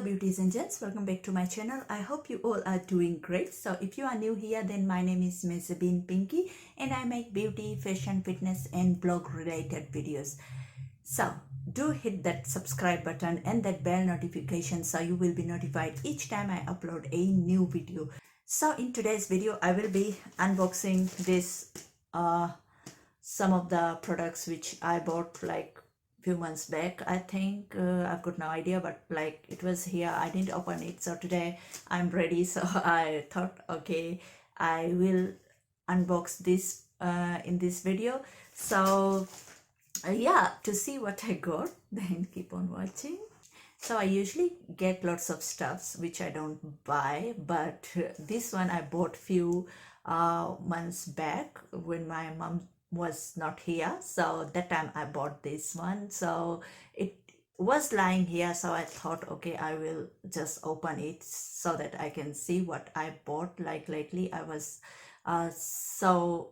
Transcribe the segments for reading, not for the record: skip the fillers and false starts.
Hello beauties and gents, welcome back to my channel. I hope you all are doing great. So if you are new here, then my name is Ms. Bean Pinky and I make beauty, fashion, fitness and blog related videos. So do hit that subscribe button and that bell notification so you will be notified each time I upload a new video. So in today's video, I will be unboxing this some of the products which I bought like few months back. I think I've got no idea, but like it was here, I didn't open it, so today I'm ready. So I thought, okay, I will unbox this in this video. So yeah, to see what I got, then keep on watching. So I usually get lots of stuffs which I don't buy, but this one I bought few months back when my mom was not here, so that time I bought this one. So it was lying here, so I thought, okay, I will just open it so that I can see what I bought. Like lately I was so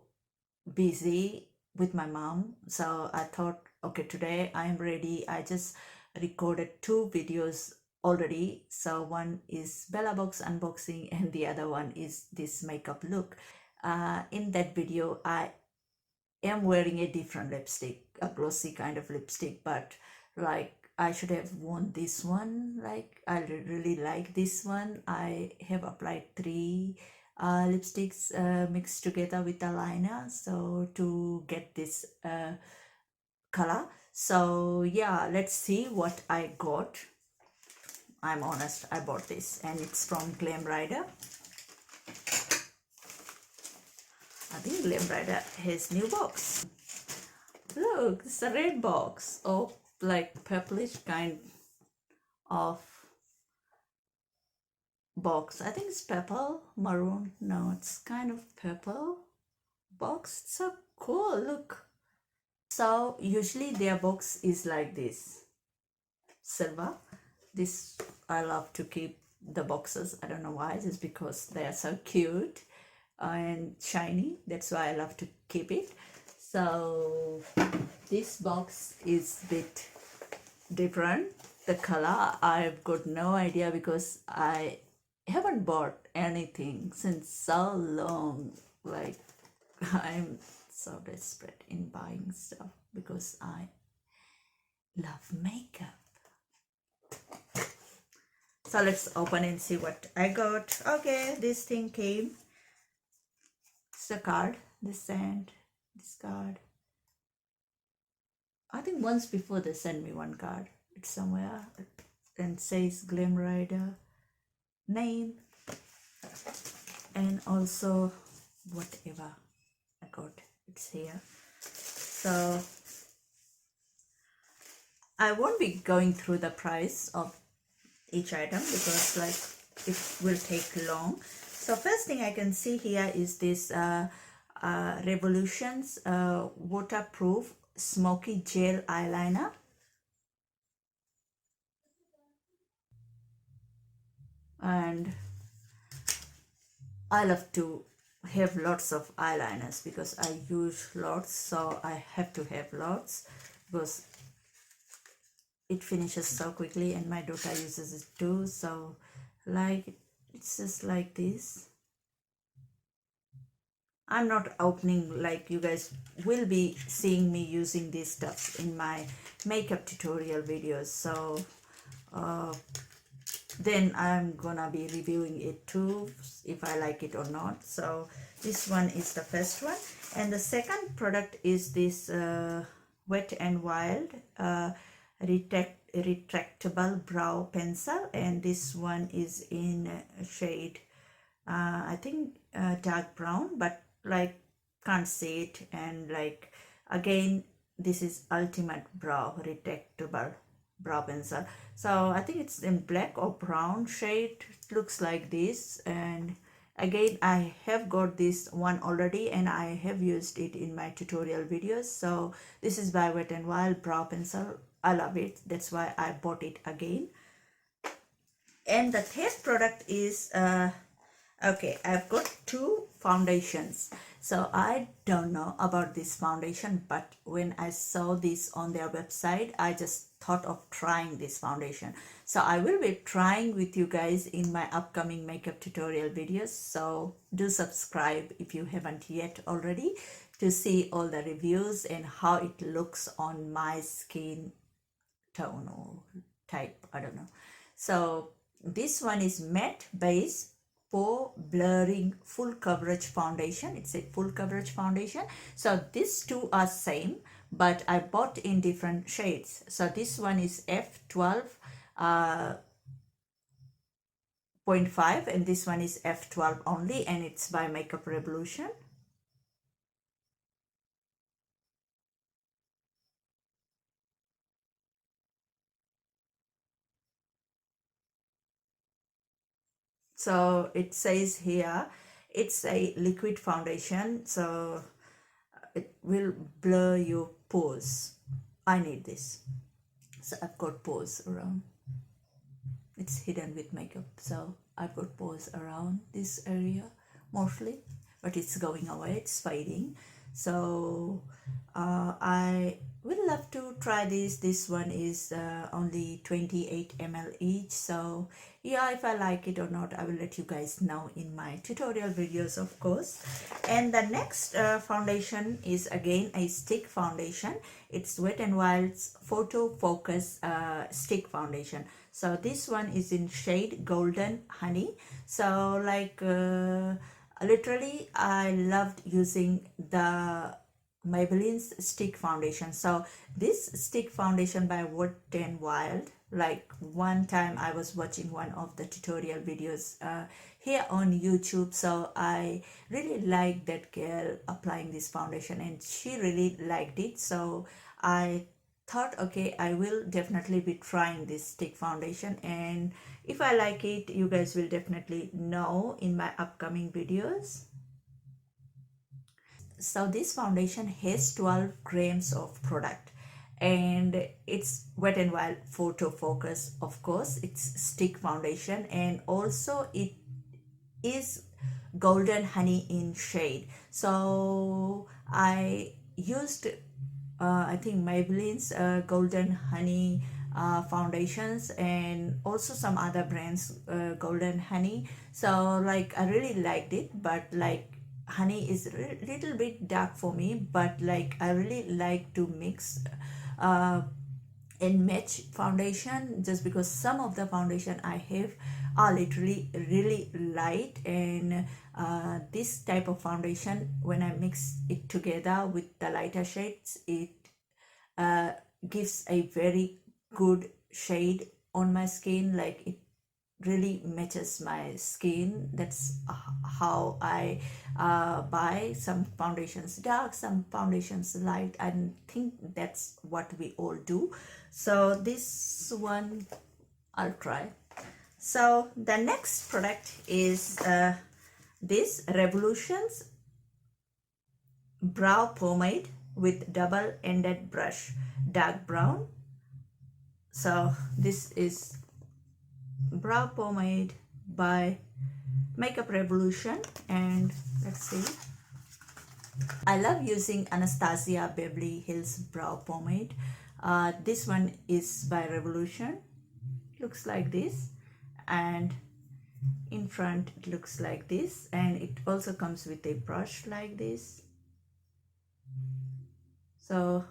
busy with my mom, so I thought, okay, today I'm ready. I just recorded 2 videos already. So one is Bella box unboxing and the other one is this makeup look. In that video I am wearing a different lipstick, a glossy kind of lipstick, but like I should have worn this one. Like I really like this one. I have applied 3 lipsticks mixed together with a liner, so to get this color. So yeah, let's see what I got. I'm honest, I bought this and it's from Glam. I think Glam has new box. Look, it's a red box of like purplish kind of box. I think it's purple, maroon. No, it's kind of purple box. It's so cool, look. So usually their box is like this, silver. This, I love to keep the boxes. I don't know why, just because they are so cute and shiny. That's why I love to keep it. So this box is a bit different. The color, I've got no idea because I haven't bought anything since so long. Like I'm so desperate in buying stuff because I love makeup. So let's open and see what I got. Okay, this thing came. It's a card, this and this card. I think once before they sent me one card. It's somewhere and says Glam name and also whatever I got. It's here. So I won't be going through the price of each item because like it will take long. So first thing I can see here is this Revolutions waterproof Smokey gel eyeliner. And I love to have lots of eyeliners because I use lots, so I have to have lots because it finishes so quickly and my daughter uses it too. So like it's just like this. I'm not opening, like you guys will be seeing me using these stuff in my makeup tutorial videos. So then I'm gonna be reviewing it too if I like it or not. So this one is the first one, and the second product is this Wet n Wild retractable brow pencil, and this one is in shade I think dark brown, but like can't see it. And like again, this is ultimate brow retractable brow pencil. So I think it's in black or brown shade. It looks like this. And again, I have got this one already and I have used it in my tutorial videos. So this is by Wet n Wild brow pencil. I love it, that's why I bought it again. And the third product is Okay, I've got two foundations. So I don't know about this foundation, but when I saw this on their website, I just thought of trying this foundation. So I will be trying with you guys in my upcoming makeup tutorial videos. So do subscribe if you haven't yet already to see all the reviews and how it looks on my skin tone or type, I don't know. So this one is matte base for blurring full coverage foundation. It's a full coverage foundation. So these two are same, but I bought in different shades. So this one is F12 0.5 and this one is F12 only, and it's by Makeup Revolution. So it says here it's a liquid foundation, so it will blur your pores. I need this. So I've got pores around. It's hidden with makeup, so I've got pores around this area mostly, but it's going away, it's fading. So I would love to try this. This one is only 28 ml each. So yeah, if I like it or not, I will let you guys know in my tutorial videos, of course. And the next foundation is again a stick foundation. It's Wet n Wild's Photo Focus stick foundation. So this one is in shade Golden Honey. So like literally I loved using the Maybelline's stick foundation. So this stick foundation by Wet n Wild, like one time I was watching one of the tutorial videos here on YouTube, so I really liked that girl applying this foundation and she really liked it. So I thought, okay, I will definitely be trying this stick foundation, and if I like it, you guys will definitely know in my upcoming videos. So this foundation has 12 grams of product and it's Wet n Wild Photo Focus, of course. It's stick foundation and also it is Golden Honey in shade. So I used I think Maybelline's Golden Honey foundations and also some other brands Golden Honey. So like I really liked it, but like honey is a little bit dark for me, but like I really like to mix and match foundation, just because some of the foundation I have are literally really light, and this type of foundation, when I mix it together with the lighter shades, it gives a very good shade on my skin. Like it really matches my skin. That's how I buy some foundations dark, some foundations light. I think that's what we all do. So this one I'll try. So the next product is this Revolution's brow pomade with double-ended brush, dark brown. So this is brow pomade by Makeup Revolution, and let's see. I love using Anastasia Beverly Hills brow pomade. This one is by Revolution. Looks like this, and in front it looks like this, and it also comes with a brush like this. So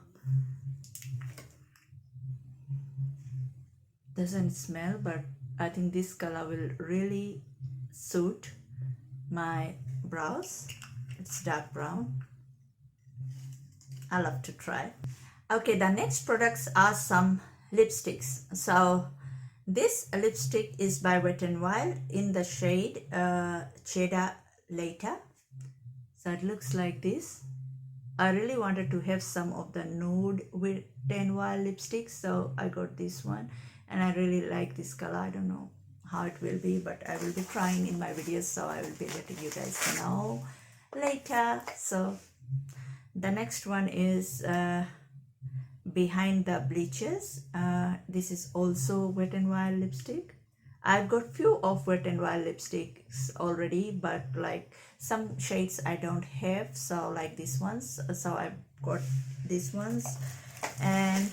doesn't smell, but I think this color will really suit my brows. It's dark brown. I love to try. Okay, the next products are some lipsticks. So this lipstick is by Wet n Wild in the shade CEDAR Later. So it looks like this. I really wanted to have some of the nude Wet n Wild lipsticks, so I got this one, and I really like this color. I don't know how it will be, but I will be trying in my videos, so I will be letting you guys know later. So the next one is Behind the Bleachers. This is also Wet n Wild lipstick. I've got few of Wet n Wild lipsticks already, but like some shades I don't have, so like these ones, so I've got these ones. And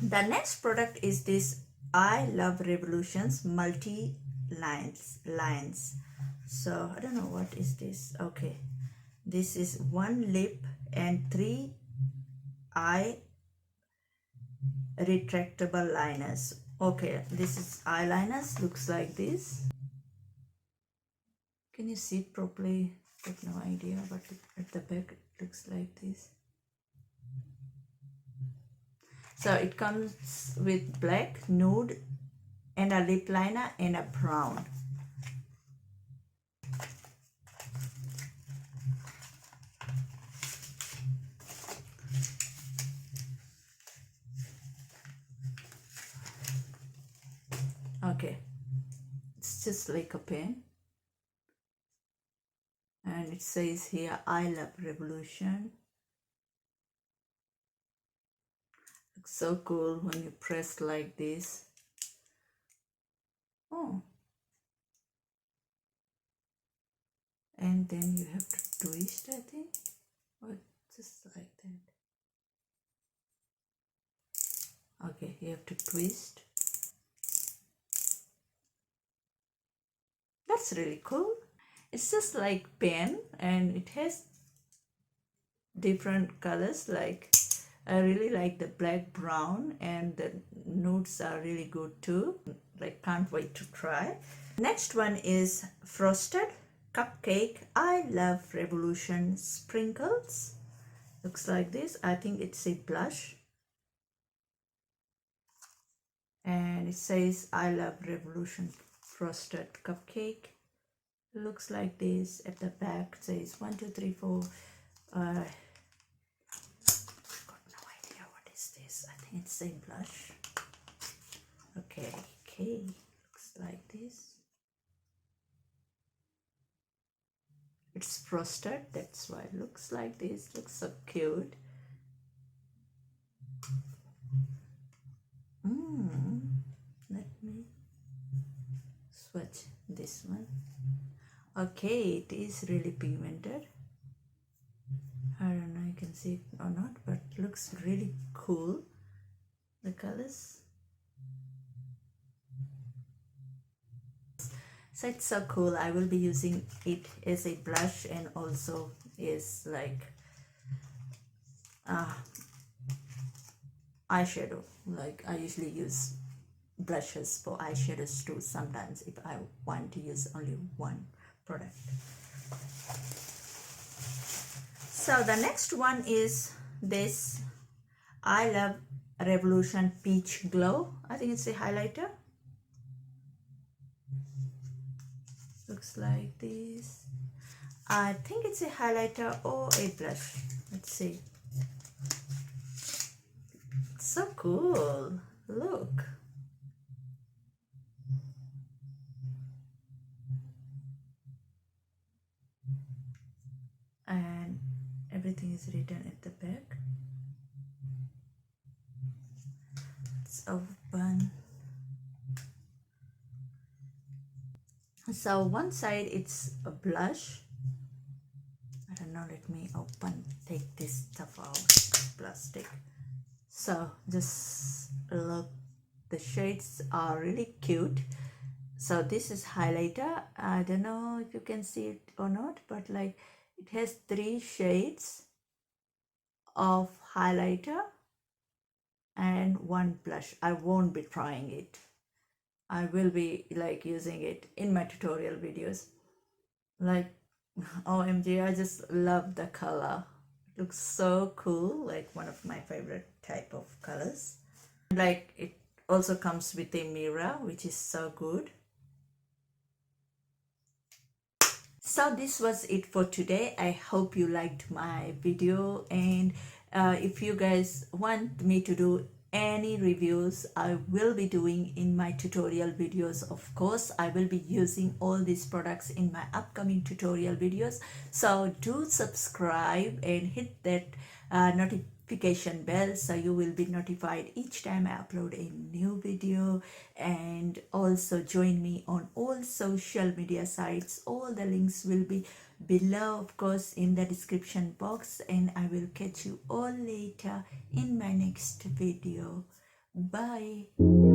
the next product is this I Love Revolutions multi lines. So I don't know what is this. Okay, this is 1 lip and 3 eye retractable liners. Okay, this is eyeliners, looks like this. Can you see it properly? I have no idea, but at the back it looks like this. So it comes with black, nude, and a lip liner and a brown. Okay, it's just like a pen. And it says here, I Love Revolution. Looks so cool when you press like this. Oh. And then you have to twist, I think. Or just like that. Okay, you have to twist. That's really cool. It's just like pen, and it has different colors. Like I really like the black, brown, and the nudes are really good too. Like can't wait to try. Next one is Frosted Cupcake I Love Revolution Sprinkles. Looks like this. I think it's a blush. And it says I Love Revolution Frosted Cupcake. Looks like this. At the back it says 1 2 3 4. Got no idea what is this. I think it's a blush. Okay, looks like this. It's frosted, that's why it looks like this. Looks so cute. Let me swatch this one. Okay, it is really pigmented. I don't know, you can see it or not, but it looks really cool. The colors. So it's so cool. I will be using it as a blush and also is like eyeshadow. Like I usually use blushes for eyeshadows too sometimes if I want to use only one product. So the next one is this I Love Revolution Peach Glow. I think it's a highlighter. Looks like this. I think it's a highlighter or a blush. Let's see. It's so cool. Look. And everything is written at the back. Let's open. So one side it's a blush. I don't know, let me take this stuff out, plastic. So just look, the shades are really cute. So this is highlighter. I don't know if you can see it or not, but like it has 3 shades of highlighter and 1 blush. I won't be trying it. I will be like using it in my tutorial videos. Like OMG, I just love the color. It looks so cool, like one of my favorite type of colors. Like it also comes with a mirror, which is so good. So this was it for today. I hope you liked my video, and if you guys want me to do any reviews, I will be doing in my tutorial videos. Of course, I will be using all these products in my upcoming tutorial videos. So do subscribe and hit that notification bell so you will be notified each time I upload a new video. And also join me on all social media sites. All the links will be below, of course, in the description box, and I will catch you all later in my next video. Bye.